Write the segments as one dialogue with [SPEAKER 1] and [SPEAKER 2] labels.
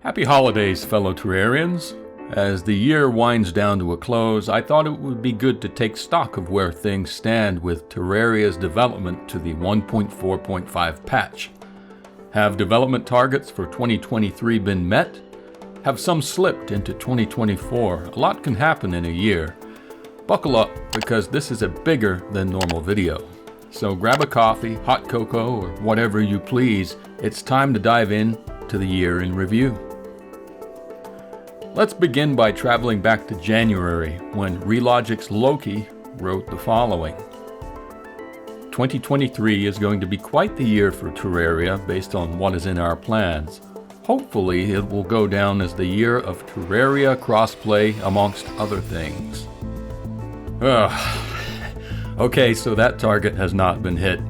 [SPEAKER 1] Happy holidays, fellow Terrarians. As the year winds down to a close, I thought it would be good to take stock of where things stand with Terraria's development to the 1.4.5 patch. Have development targets for 2023 been met? Have some slipped into 2024? A lot can happen in a year. Buckle up, because this is a bigger than normal video. So grab a coffee, hot cocoa, or whatever you please. It's time to dive in to the year in review. Let's begin by traveling back to January, when ReLogic's Loki wrote the following. 2023 is going to be quite the year for Terraria based on what is in our plans. Hopefully it will go down as the year of Terraria crossplay amongst other things. Okay, so that target has not been hit.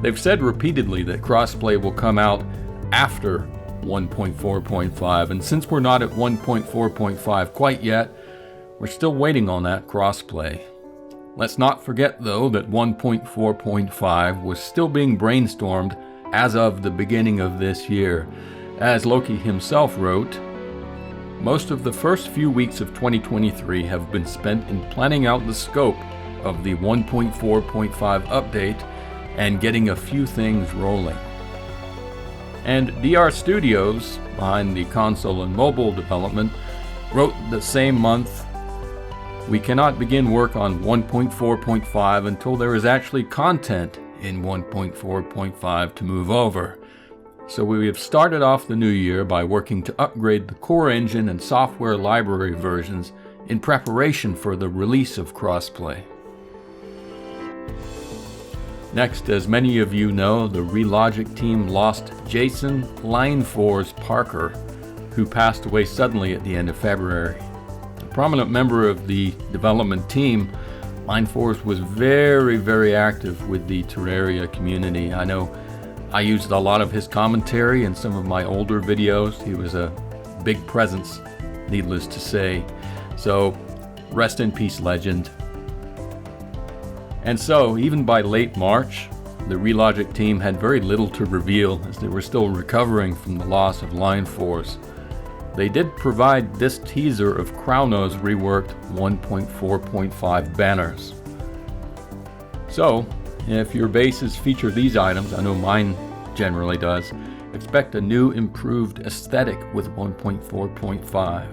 [SPEAKER 1] They've said repeatedly that crossplay will come out after 1.4.5, and since we're not at 1.4.5 quite yet, we're still waiting on that crossplay. Let's not forget though that 1.4.5 was still being brainstormed as of the beginning of this year. As Loki himself wrote, most of the first few weeks of 2023 have been spent in planning out the scope of the 1.4.5 update and getting a few things rolling. And DR Studios, behind the console and mobile development, wrote the same month, "We cannot begin work on 1.4.5 until there is actually content in 1.4.5 to move over. So we have started off the new year by working to upgrade the core engine and software library versions in preparation for the release of crossplay." Next, as many of you know, the ReLogic team lost Jason Lineforce Parker, who passed away suddenly at the end of February. A prominent member of the development team, Lineforce was very active with the Terraria community. I know I used a lot of his commentary in some of my older videos. He was a big presence, needless to say. So, rest in peace, legend. And so, even by late March, the ReLogic team had very little to reveal as they were still recovering from the loss of Lineforce. They did provide this teaser of Crownow's reworked 1.4.5 banners. So, if your bases feature these items, I know mine generally does, expect a new improved aesthetic with 1.4.5.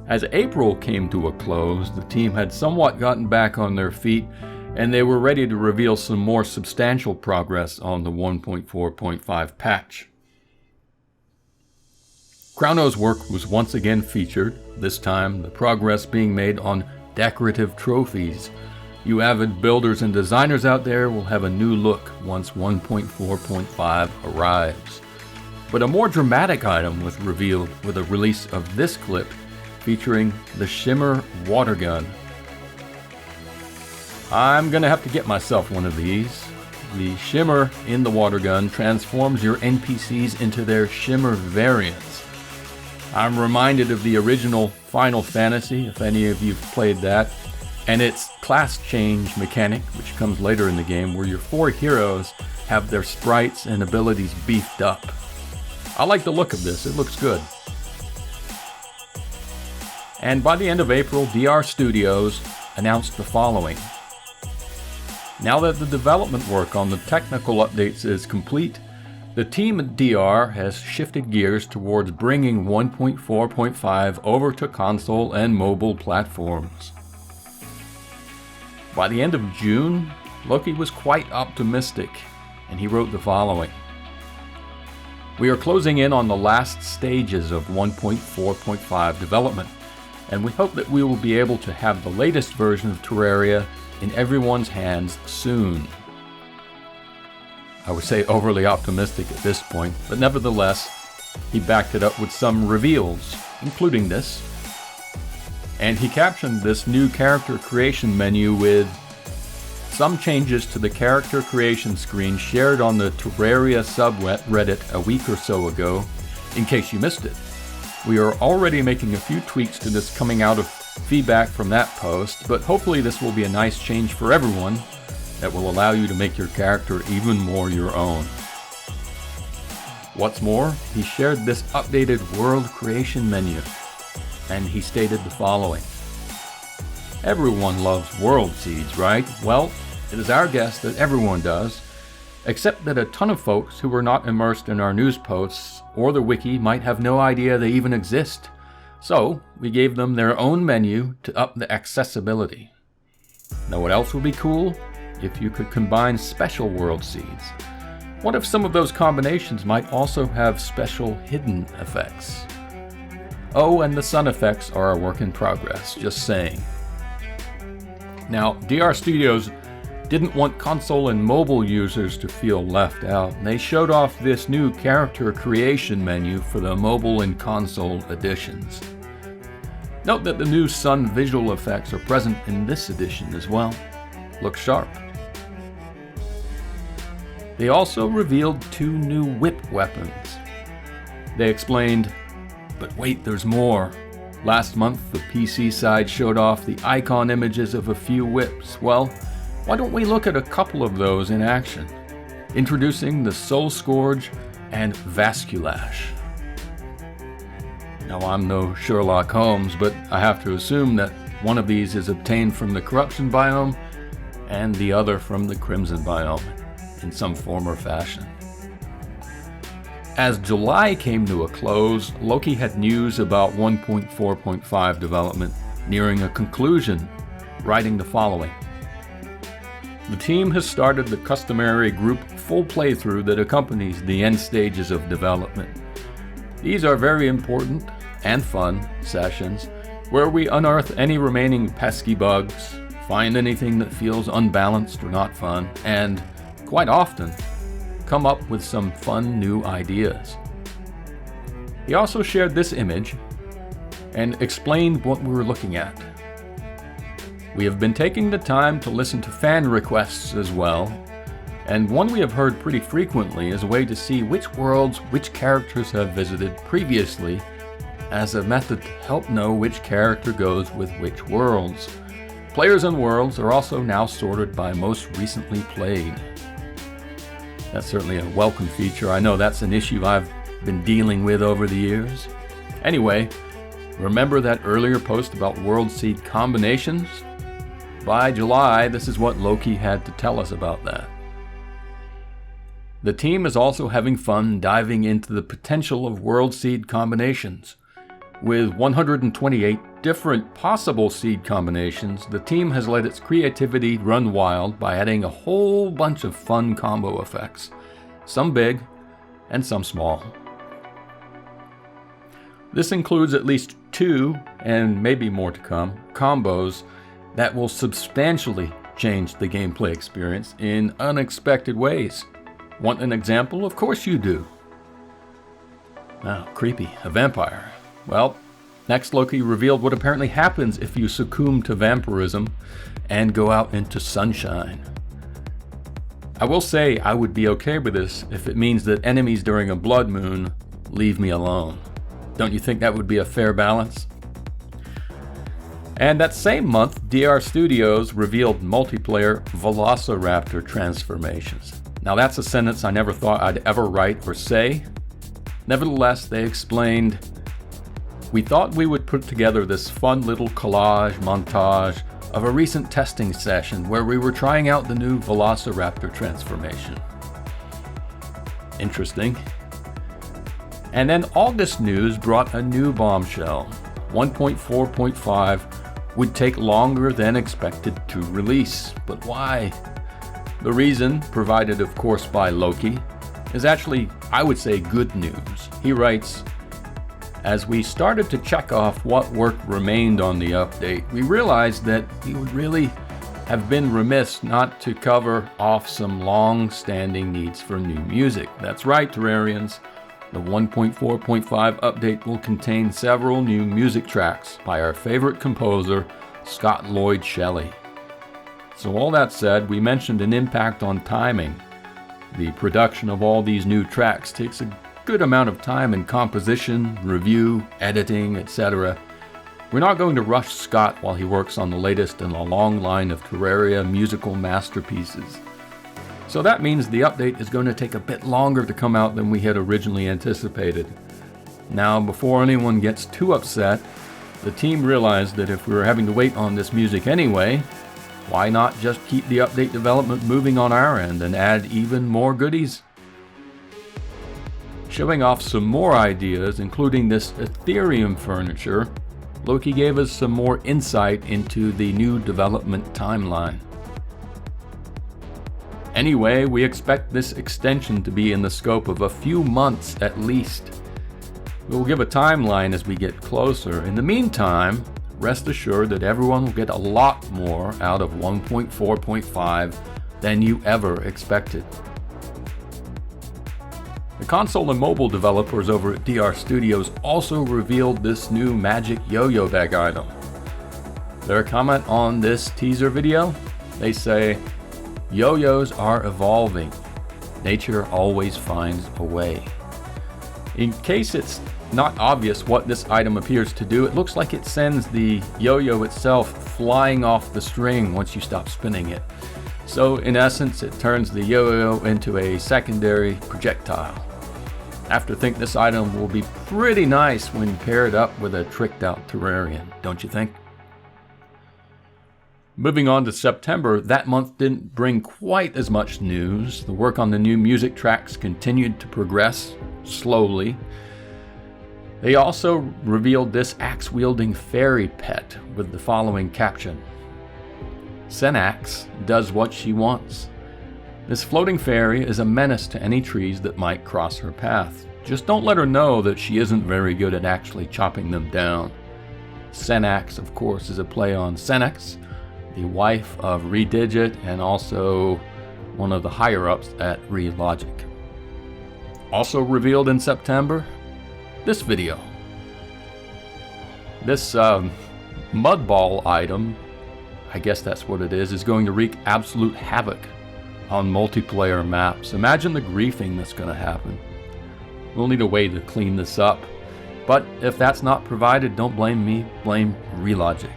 [SPEAKER 1] As April came to a close, the team had somewhat gotten back on their feet, and they were ready to reveal some more substantial progress on the 1.4.5 patch. Crownow's work was once again featured, this time the progress being made on decorative trophies. You avid builders and designers out there will have a new look once 1.4.5 arrives. But a more dramatic item was revealed with the release of this clip featuring the Shimmer water gun. I'm gonna have to get myself one of these. The Shimmer in the water gun transforms your NPCs into their Shimmer variants. I'm reminded of the original Final Fantasy, if any of you've played that, and its class change mechanic, which comes later in the game, where your four heroes have their sprites and abilities beefed up. I like the look of this, it looks good. And by the end of April, DR Studios announced the following. Now that the development work on the technical updates is complete, the team at DR has shifted gears towards bringing 1.4.5 over to console and mobile platforms. By the end of June, Loki was quite optimistic, and he wrote the following. "We are closing in on the last stages of 1.4.5 development, and we hope that we will be able to have the latest version of Terraria in everyone's hands soon." I would say overly optimistic at this point, but nevertheless, he backed it up with some reveals, including this. And he captioned this new character creation menu with some changes to the character creation screen shared on the Terraria subreddit a week or so ago, in case you missed it. We are already making a few tweaks to this coming out of feedback from that post, but hopefully this will be a nice change for everyone that will allow you to make your character even more your own. What's more, he shared this updated world creation menu, and he stated the following. Everyone loves world seeds, right? Well, it is our guess that everyone does, except that a ton of folks who were not immersed in our news posts or the wiki might have no idea they even exist. So, we gave them their own menu to up the accessibility. Know what else would be cool? If you could combine special world seeds. What if some of those combinations might also have special hidden effects? Oh, and the sun effects are a work in progress, just saying. Now, DR Studios didn't want console and mobile users to feel left out. They showed off this new character creation menu for the mobile and console editions. Note that the new sun visual effects are present in this edition as well. Looks sharp. They also revealed 2 new whip weapons. They explained, but wait, there's more. Last month, the PC side showed off the icon images of a few whips. Well, why don't we look at a couple of those in action? Introducing the Soul Scourge and Vasculash. Now, I'm no Sherlock Holmes, but I have to assume that one of these is obtained from the Corruption biome and the other from the Crimson biome in some form or fashion. As July came to a close, Loki had news about 1.4.5 development nearing a conclusion, writing the following. The team has started the customary group full playthrough that accompanies the end stages of development. These are very important and fun sessions where we unearth any remaining pesky bugs, find anything that feels unbalanced or not fun, and, quite often, come up with some fun new ideas. He also shared this image and explained what we were looking at. We have been taking the time to listen to fan requests as well, and one we have heard pretty frequently is a way to see which worlds which characters have visited previously as a method to help know which character goes with which worlds. Players and worlds are also now sorted by most recently played. That's certainly a welcome feature. I know that's an issue I've been dealing with over the years. Anyway, remember that earlier post about world seed combinations? By July, this is what Loki had to tell us about that. The team is also having fun diving into the potential of world seed combinations. With 128 different possible seed combinations, the team has let its creativity run wild by adding a whole bunch of fun combo effects, some big and some small. This includes at least 2, and maybe more to come, combos that will substantially change the gameplay experience in unexpected ways. Want an example? Of course you do. Oh, creepy. A vampire. Well, next Loki revealed what apparently happens if you succumb to vampirism and go out into sunshine. I will say I would be okay with this if it means that enemies during a blood moon leave me alone. Don't you think that would be a fair balance? And that same month, DR Studios revealed multiplayer Velociraptor transformations. Now that's a sentence I never thought I'd ever write or say. Nevertheless, they explained, we thought we would put together this fun little collage montage of a recent testing session where we were trying out the new Velociraptor transformation. Interesting. And then August news brought a new bombshell. 1.4.5 would take longer than expected to release. But why? The reason, provided of course by Loki, is actually, I would say, good news. He writes, as we started to check off what work remained on the update, we realized that we would really have been remiss not to cover off some long-standing needs for new music. That's right, Terrarians. The 1.4.5 update will contain several new music tracks by our favorite composer, Scott Lloyd Shelley. So all that said, we mentioned an impact on timing. The production of all these new tracks takes a good amount of time in composition, review, editing, etc. We're not going to rush Scott while he works on the latest in a long line of Terraria musical masterpieces. So that means the update is going to take a bit longer to come out than we had originally anticipated. Now, before anyone gets too upset, the team realized that if we were having to wait on this music anyway, why not just keep the update development moving on our end and add even more goodies? Showing off some more ideas, including this Ethereum furniture, Loki gave us some more insight into the new development timeline. Anyway, we expect this extension to be in the scope of a few months at least. We'll give a timeline as we get closer. In the meantime, rest assured that everyone will get a lot more out of 1.4.5 than you ever expected. The console and mobile developers over at DR Studios also revealed this new magic yo-yo bag item. Their comment on this teaser video, they say, "Yo-yos are evolving. Nature always finds a way." In case it's not obvious what this item appears to do, it looks like it sends the yo-yo itself flying off the string once you stop spinning it. So in essence, it turns the yo-yo into a secondary projectile. I have to think this item will be pretty nice when paired up with a tricked out Terrarian, don't you think? Moving on to September, that month didn't bring quite as much news. The work on the new music tracks continued to progress slowly. They also revealed this axe-wielding fairy pet with the following caption: "Senax does what she wants. This floating fairy is a menace to any trees that might cross her path. Just don't let her know that she isn't very good at actually chopping them down." Senax, of course, is a play on Senex, the wife of ReDigit and also one of the higher-ups at ReLogic. Also revealed in September, this video. This mud ball item, I guess that's what it is going to wreak absolute havoc on multiplayer maps. Imagine the griefing that's going to happen. We'll need a way to clean this up. But if that's not provided, don't blame me, blame ReLogic.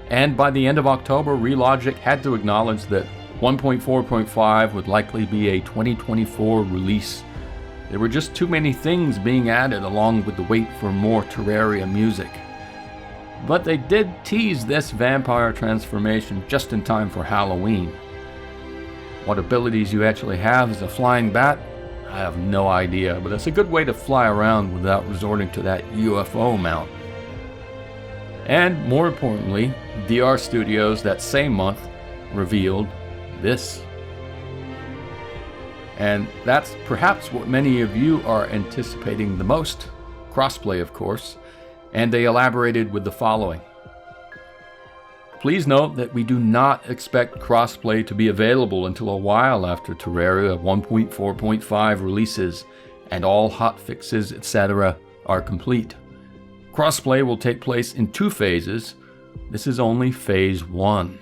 [SPEAKER 1] And by the end of October, ReLogic had to acknowledge that 1.4.5 would likely be a 2024 release. There were just too many things being added along with the wait for more Terraria music. But they did tease this vampire transformation just in time for Halloween. What abilities you actually have as a flying bat, I have no idea, but it's a good way to fly around without resorting to that UFO mount. And more importantly, DR Studios that same month revealed this. And that's perhaps what many of you are anticipating the most. Crossplay, of course. And they elaborated with the following. Please note that we do not expect crossplay to be available until a while after Terraria 1.4.5 releases and all hotfixes, etc. are complete. Crossplay will take place in 2 phases. This is only phase 1.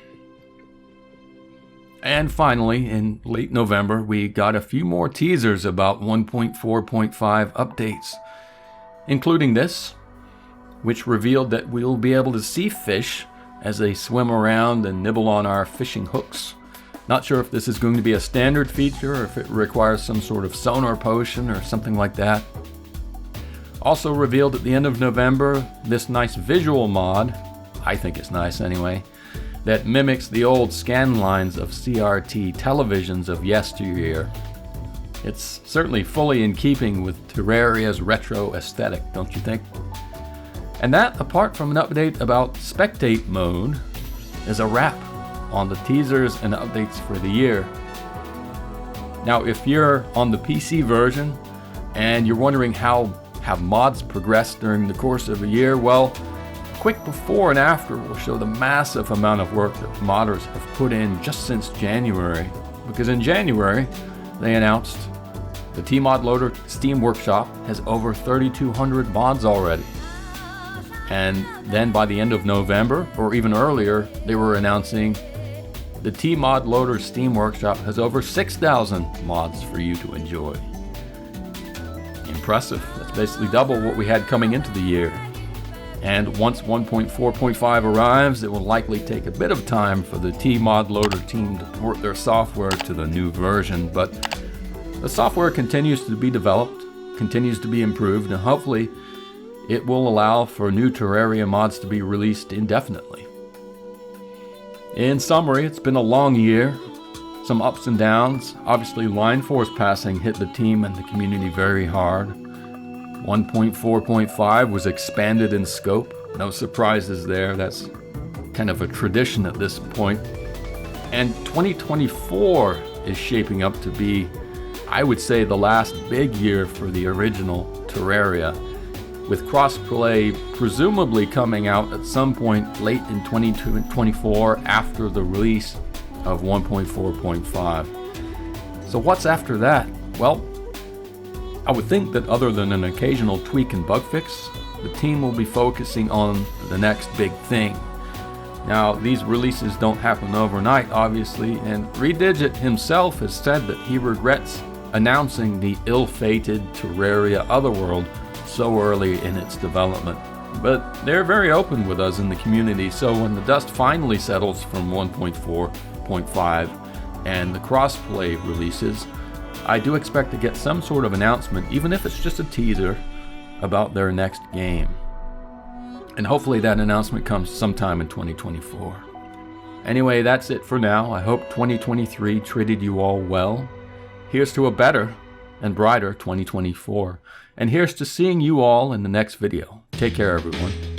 [SPEAKER 1] And finally, in late November, we got a few more teasers about 1.4.5 updates, including this, which revealed that we'll be able to see fish as they swim around and nibble on our fishing hooks. Not sure if this is going to be a standard feature or if it requires some sort of sonar potion or something like that. Also revealed at the end of November, this nice visual mod, I think it's nice anyway, that mimics the old scan lines of CRT televisions of yesteryear. It's certainly fully in keeping with Terraria's retro aesthetic, don't you think? And that, apart from an update about Spectate mode, is a wrap on the teasers and updates for the year. Now, if you're on the PC version and you're wondering how have mods progressed during the course of a year, well, quick before and after will show the massive amount of work that modders have put in just since January. Because in January, they announced the Tmod Loader Steam Workshop has over 3,200 mods already. And then by the end of November, or even earlier, they were announcing the Tmod Loader Steam Workshop has over 6,000 mods for you to enjoy. Impressive. That's basically double what we had coming into the year. And once 1.4.5 arrives, it will likely take a bit of time for the T-Mod Loader team to port their software to the new version, but the software continues to be developed, continues to be improved, and hopefully it will allow for new Terraria mods to be released indefinitely. In summary, it's been a long year, some ups and downs. Obviously, Line Force passing hit the team and the community very hard. 1.4.5 was expanded in scope. No surprises there. That's kind of a tradition at this point. And 2024 is shaping up to be, I would say, the last big year for the original Terraria, with crossplay presumably coming out at some point late in 2024 after the release of 1.4.5. So what's after that? Well, I would think that other than an occasional tweak and bug fix, the team will be focusing on the next big thing. Now, these releases don't happen overnight, obviously, and ReDigit himself has said that he regrets announcing the ill-fated Terraria Otherworld so early in its development. But they're very open with us in the community, so when the dust finally settles from 1.4.5 and the crossplay releases, I do expect to get some sort of announcement, even if it's just a teaser, about their next game. And hopefully that announcement comes sometime in 2024. Anyway, that's it for now. I hope 2023 treated you all well. Here's to a better and brighter 2024. And here's to seeing you all in the next video. Take care, everyone.